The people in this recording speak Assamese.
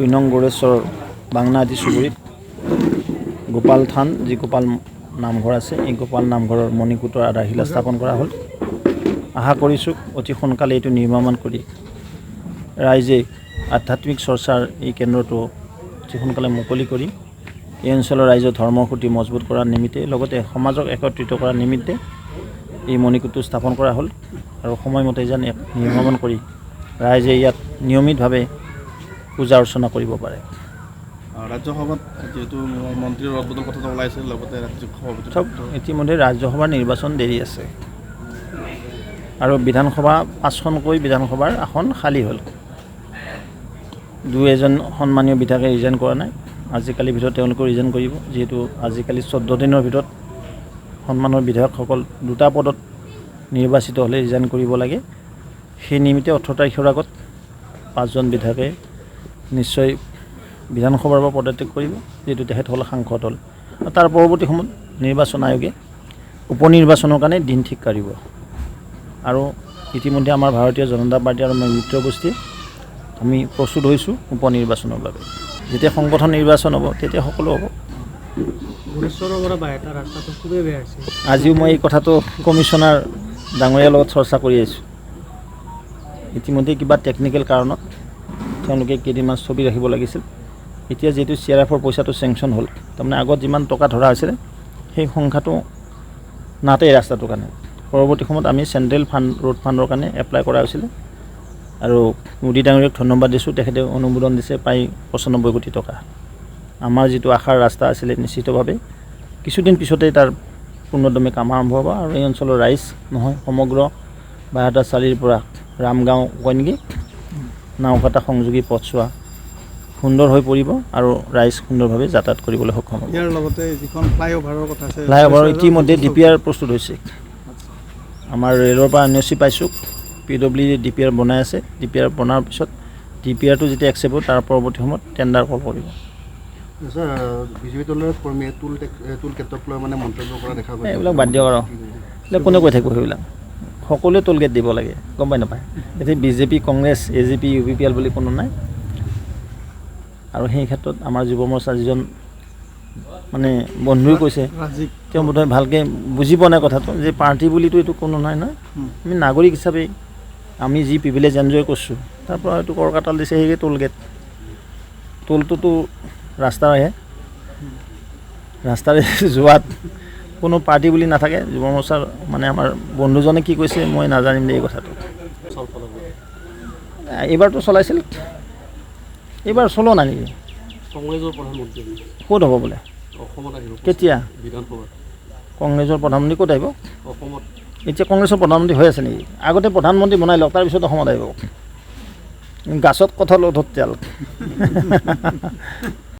2 নং গড়েশ্বৰ বাংনা আদি চুবুৰীত গোপাল থান যি গোপাল নামঘৰ আছে এই গোপাল নামঘৰৰ মণিকূটৰ আধাৰশিলা স্থাপন কৰা হ'ল। আশা কৰিছোঁ অতি সোনকালে এইটো নিৰ্মাণ কৰি ৰাইজে আধ্যাত্মিক চৰ্চাৰ এই কেন্দ্ৰটো অতি সোনকালে মুকলি কৰি এই অঞ্চলৰ ৰাইজৰ ধৰ্মৰ খুঁটি মজবুত কৰাৰ নিমিত্তে লগতে সমাজক একত্ৰিত কৰাৰ নিমিত্তে এই মণিকূটটো স্থাপন কৰা হ'ল আৰু সময়মতে যেন নিৰ্মাণ কৰি ৰাইজে ইয়াত নিয়মিতভাৱে পূজা অৰ্চনা কৰিব পাৰে। ৰাজ্যসভাত যেহেতু মন্ত্ৰীৰ ৰদবদল কথাটো ওলাইছে লগতে ৰাজ্যিক সভাপতি চব ইতিমধ্যে ৰাজ্যসভাৰ নিৰ্বাচন দেৰি আছে আৰু বিধানসভা 5খনকৈ বিধানসভাৰ আসন খালী হ'ল। 2-এজন সন্মানীয় বিধায়কে ৰিজাইন কৰা নাই। আজিকালিৰ ভিতৰত তেওঁলোকে ৰিজাইন কৰিব, যিহেতু আজিকালি 14 দিনৰ ভিতৰত সন্মানৰ বিধায়কসকল 2টা পদত নিৰ্বাচিত হ'লে ৰিজাইন কৰিব লাগে। সেই নিমিত্তে 18 তাৰিখৰ আগত 5জন বিধায়কে নিশ্চয় বিধানসভাৰ পৰা পদত্যাগ কৰিব, যিহেতু তেখেত হ'ল সাংসদ হ'ল। তাৰ পৰৱৰ্তী সময়ত নিৰ্বাচন আয়োগে উপ নিৰ্বাচনৰ কাৰণে দিন ঠিক কৰিব আৰু ইতিমধ্যে আমাৰ ভাৰতীয় জনতা পাৰ্টি আৰু মিত্ৰ গোষ্ঠী আমি প্ৰস্তুত হৈছোঁ উপ নিৰ্বাচনৰ বাবে। যেতিয়া সংগঠন নিৰ্বাচন হ'ব তেতিয়া সকলো হ'ব। আজিও মই এই কথাটো কমিশ্যনাৰ ডাঙৰীয়াৰ লগত চৰ্চা কৰি আহিছোঁ। ইতিমধ্যে কিবা টেকনিকেল কাৰণত তেওঁলোকে কেইদিনমান স্থগিত ৰাখিব লাগিছিল। এতিয়া যিহেতু CRFৰ পইচাটো চেংচন হ'ল, তাৰমানে আগত যিমান টকা ধৰা হৈছিলে সেই সংখ্যাটো নাটেই ৰাস্তাটোৰ কাৰণে। পৰৱৰ্তী সময়ত আমি চেণ্ট্ৰেল ফাণ্ড ৰোড ফাণ্ডৰ কাৰণে এপ্লাই কৰা হৈছিলে আৰু মোদী ডাঙৰীয়াক ধন্যবাদ দিছোঁ, তেখেতে অনুমোদন দিছে প্ৰায় 95 কোটি টকা। আমাৰ যিটো আশাৰ ৰাস্তা আছিলে নিশ্চিতভাৱে কিছুদিন পিছতেই তাৰ পূৰ্ণদমে কাম আৰম্ভ হ'ব আৰু এই অঞ্চলৰ ৰাইজ নহয় সমগ্ৰ বাহাদা চালিৰ পৰা ৰামগাঁও কয় নেকি নাওকাটা সংযোগী পথছোৱা সুন্দৰ হৈ পৰিব আৰু ৰাইজ সুন্দৰভাৱে যাতায়াত কৰিবলৈ সক্ষম হ'ব। ইয়াৰ লগতে যিখন ফ্লাইঅভাৰৰ কথা আছে, ফ্লাইঅভাৰ ইতিমধ্যে DPR প্ৰস্তুত হৈছে। আমাৰ ৰেলৰ পৰা NOC পাইছোঁ, PWD DPR বনাই আছে। DPR বনাৰ পিছত DPRটো যেতিয়া একচেপ্ট হ'ব তাৰ পৰৱৰ্তী সময়ত টেণ্ডাৰ কল কৰিব। ছাৰ বিজেপি দলৰ কৰ্মীয়ে টুল গেটক লৈ মানে মন্তব্য কৰা দেখা গৈছে। এইবিলাক বাদ দিয়ক আৰু এইবিলাক কোনে কৈ থাকিব সেইবিলাক। সকলোৱে টোল গেট দিব লাগে, গম পাই নাপায়। এতিয়া বিজেপি কংগ্ৰেছ AGP UPPL বুলি কোনো নাই আৰু সেই ক্ষেত্ৰত আমাৰ যুৱ মৰ্চাৰ যিজন মানে বন্ধুৱে কৈছে তেওঁ বোধহয় ভালকৈ বুজি পোৱা নাই কথাটো, যে পাৰ্টি বুলিতো এইটো কোনো নাই নহয়। আমি নাগৰিক হিচাপে আমি যি প্ৰিভিলেজ এনজয় কৰিছোঁ তাৰ পৰা এইটো কৰ কাটাল দিছে সেই টোল গেট। টোলটোতো ৰাস্তাৰহে, ৰাস্তাৰে যোৱাত কোনো পাৰ্টি বুলি নাথাকে। যুৱ মৰ্চাৰ মানে আমাৰ বন্ধুজনে কি কৈছে মই নাজানিম দেই এই কথাটো। এইবাৰতো চলাইছিল, এইবাৰ চলোৱা নাই নেকি? কংগ্ৰেছৰ প্ৰধানমন্ত্ৰী ক'ত হ'ব বোলে? অসমত আহিব কেতিয়া? বিধানসভাত। কংগ্ৰেছৰ প্ৰধানমন্ত্ৰী ক'ত আহিব? অসমত। এতিয়া কংগ্ৰেছৰ প্ৰধানমন্ত্ৰী হৈ আছে নেকি? আগতে প্ৰধানমন্ত্ৰী বনাই লওক, তাৰপিছত অসমত আহিব। গাছত কঁঠাল অধত তেল।